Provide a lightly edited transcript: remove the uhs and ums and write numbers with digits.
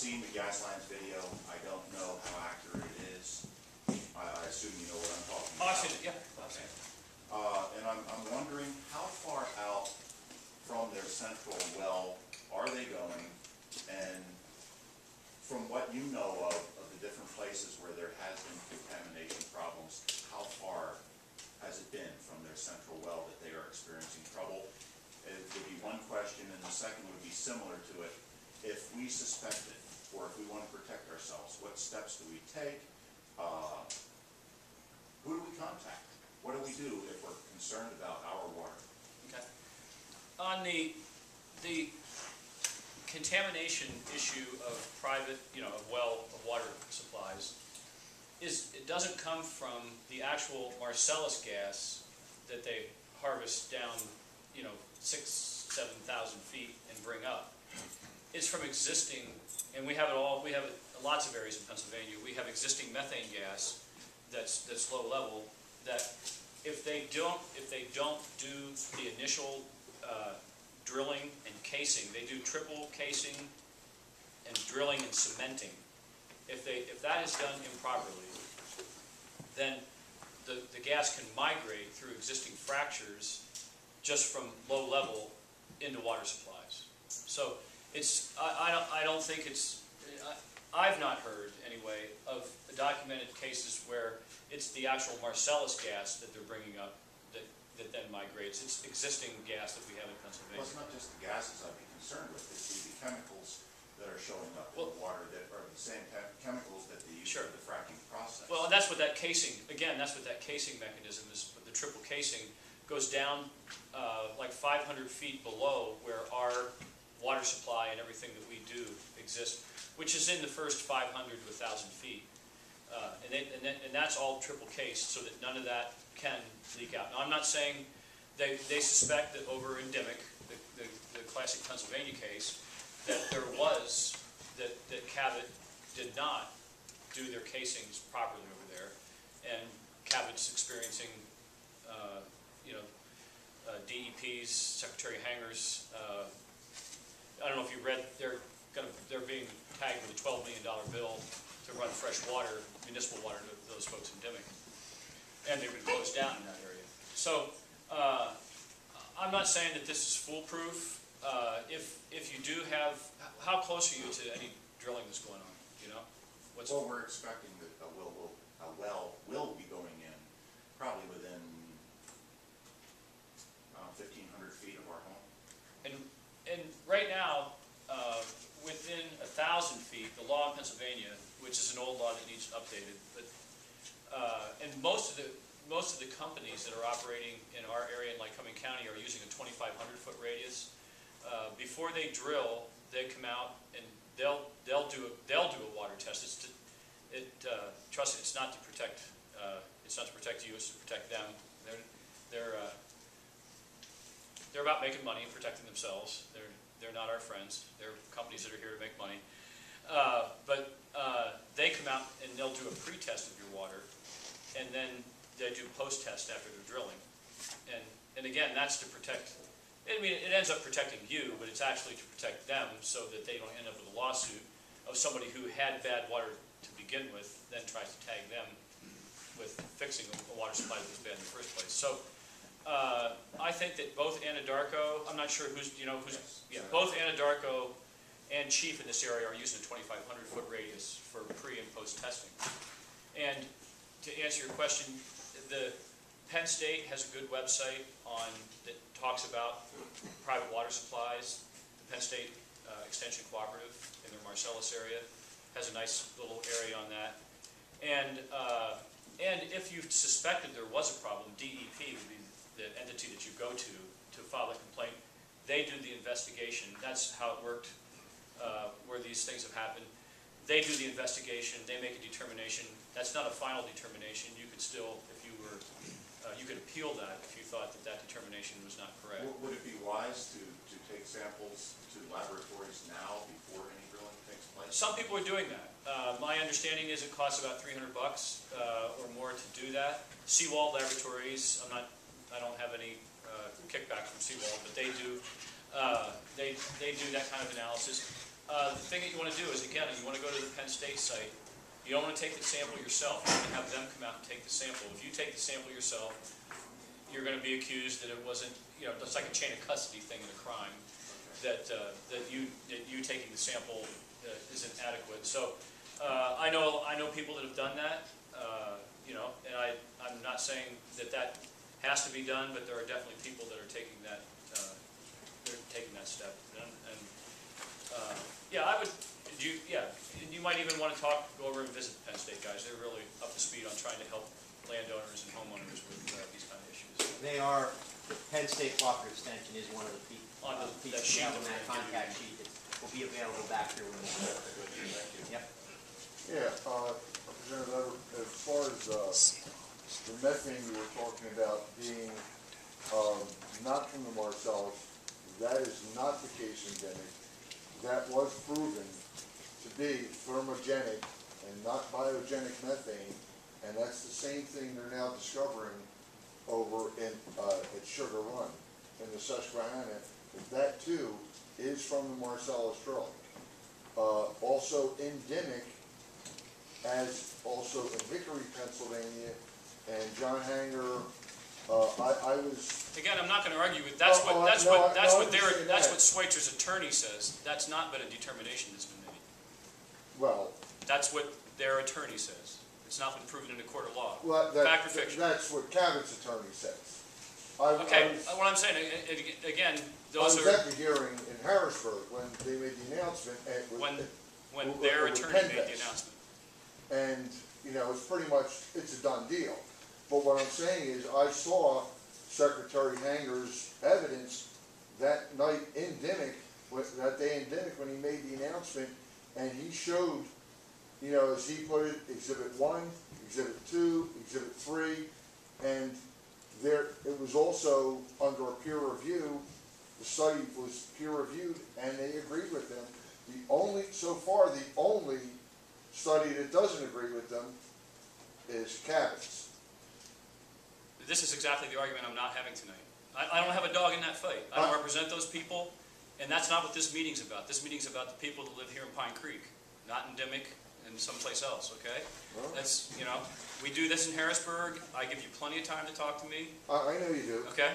seen the gas lines video. I don't know how accurate it is. I assume you know what I'm talking about. Oh, I've seen it, yeah. Okay. And I'm wondering how far out from their central well are they going? And from what you know of the different places where there has been contamination problems, how far has it been from their central well that they are experiencing trouble? It would be one question, and the second would be similar to it. If we suspect it, or if we want to protect ourselves, what steps do we take? Who do we contact? What do we do if we're concerned about our water? Okay. On the contamination issue of private, of water supplies, it doesn't come from the actual Marcellus gas that they harvest down, 6,000–7,000 feet and bring up. It's from existing, and we have it all. We have it in lots of areas in Pennsylvania. We have existing methane gas that's low level. That if they don't do the initial drilling and casing, they do triple casing and drilling and cementing. If that is done improperly, then the gas can migrate through existing fractures just from low level into water supplies. So I don't think I've not heard anyway of documented cases where it's the actual Marcellus gas that they're bringing up that then migrates. It's existing gas that we have in Pennsylvania. Well, it's not just the gases I'd be concerned with. It's the chemicals that are showing up in the water that are the same chemicals that they use for the fracking process. Well, and that's what that casing, again, that's what that casing mechanism is. The triple casing goes down like 500 feet below where our water supply and everything that we do exist, which is in the first 500 to 1,000 feet. And that's all triple cased so that none of that can leak out. Now, I'm not saying they suspect that over in Dimock, the classic Pennsylvania case, that that Cabot did not do their casings properly over there, and Cabot's experiencing, DEP's, Secretary Hanger's. I don't know if you read, they're being tagged with a $12 million bill to run fresh water, municipal water, to those folks in Dimock. And they've been closed down in that area. So I'm not saying that this is foolproof. If you do have, how close are you to any drilling that's going on? Well, we're expecting that a well will be going in probably within 1,500 feet of our home. And right now, within 1,000 feet, the law in Pennsylvania, which is an old law that needs updated, but and most of the companies that are operating in our area in Lycoming County are using a 2,500-foot radius. Before they drill, they come out and they'll do a water test. Trust me, it's not to protect you. It's to protect them. They're about making money and protecting themselves. They're not our friends. They're companies that are here to make money. But they come out and they'll do a pre-test of your water, and then they do post-test after they're drilling. And again, that's to protect. I mean, it ends up protecting you, but it's actually to protect them so that they don't end up with a lawsuit of somebody who had bad water to begin with, then tries to tag them with fixing a water supply that was bad in the first place. So I think that both Anadarko, I'm not sure both Anadarko and Chief in this area are using a 2,500-foot radius for pre and post testing. And to answer your question, the Penn State has a good website that talks about private water supplies. The Penn State Extension Cooperative in their Marcellus area has a nice little area on that. And if you suspected there was a problem, DEP would be the entity that you go to file a complaint. They do the investigation. That's how it worked where these things have happened. They do the investigation. They make a determination. That's not a final determination. You could still, if you were, you could appeal that if you thought that determination was not correct. Would it be wise to take samples to laboratories now before any drilling takes place? Some people are doing that. My understanding is it costs about $300 or more to do that. Seawald Laboratories, I don't have any kickback from Seawald, but they do that kind of analysis. The thing that you want to do is, again, you want to go to the Penn State site. You don't want to take the sample yourself. You want to have them come out and take the sample. If you take the sample yourself, you're going to be accused that it wasn't, you know, it's like a chain of custody thing in a crime, that you taking the sample isn't adequate. So I know people that have done that, you know, and I'm not saying that has to be done, but there are definitely people that are taking that step. And yeah, I would. You might even want to go over and visit the Penn State guys. They're really up to speed on trying to help landowners and homeowners with these kind of issues. They are, the Penn State Cooperative Extension is one of the people On that sheet have on that contact sheet that will be available back here when we Yep. Yeah, Representative, as far as the methane you were talking about being not from the Marcellus, that is not the case in Dimock. That was proven to be thermogenic and not biogenic methane, and that's the same thing they're now discovering over at Sugar Run in the Susquehanna. That too is from the Marcellus drilling. Also in Dimock, as also in Hickory, Pennsylvania, and John Hanger, I was. Again, I'm not going to argue with that's what Schweitzer's attorney says. That's not been a determination that's been made. Well, that's what their attorney says. It's not been proven in a court of law. Well, fact or fiction? That's what Cabot's attorney says. What I'm saying, again, those I was at the hearing in Harrisburg when they made the announcement. When their attorney made the announcement. And, you know, it's pretty much, it's a done deal. But what I'm saying is, I saw Secretary Hanger's evidence that night in Dimock, that day in Dimock when he made the announcement, and he showed, you know, as he put it, Exhibit 1, Exhibit 2, Exhibit 3, and there, it was also under a peer review. The study was peer reviewed, and they agreed with them. So far, the only study that doesn't agree with them is Cabot's. This is exactly the argument I'm not having tonight. I don't have a dog in that fight. I don't represent those people, and that's not what this meeting's about. This meeting's about the people that live here in Pine Creek, not in Dimock and someplace else, okay? Well, that's, you know, we do this in Harrisburg. I give you plenty of time to talk to me. I know you do. Okay?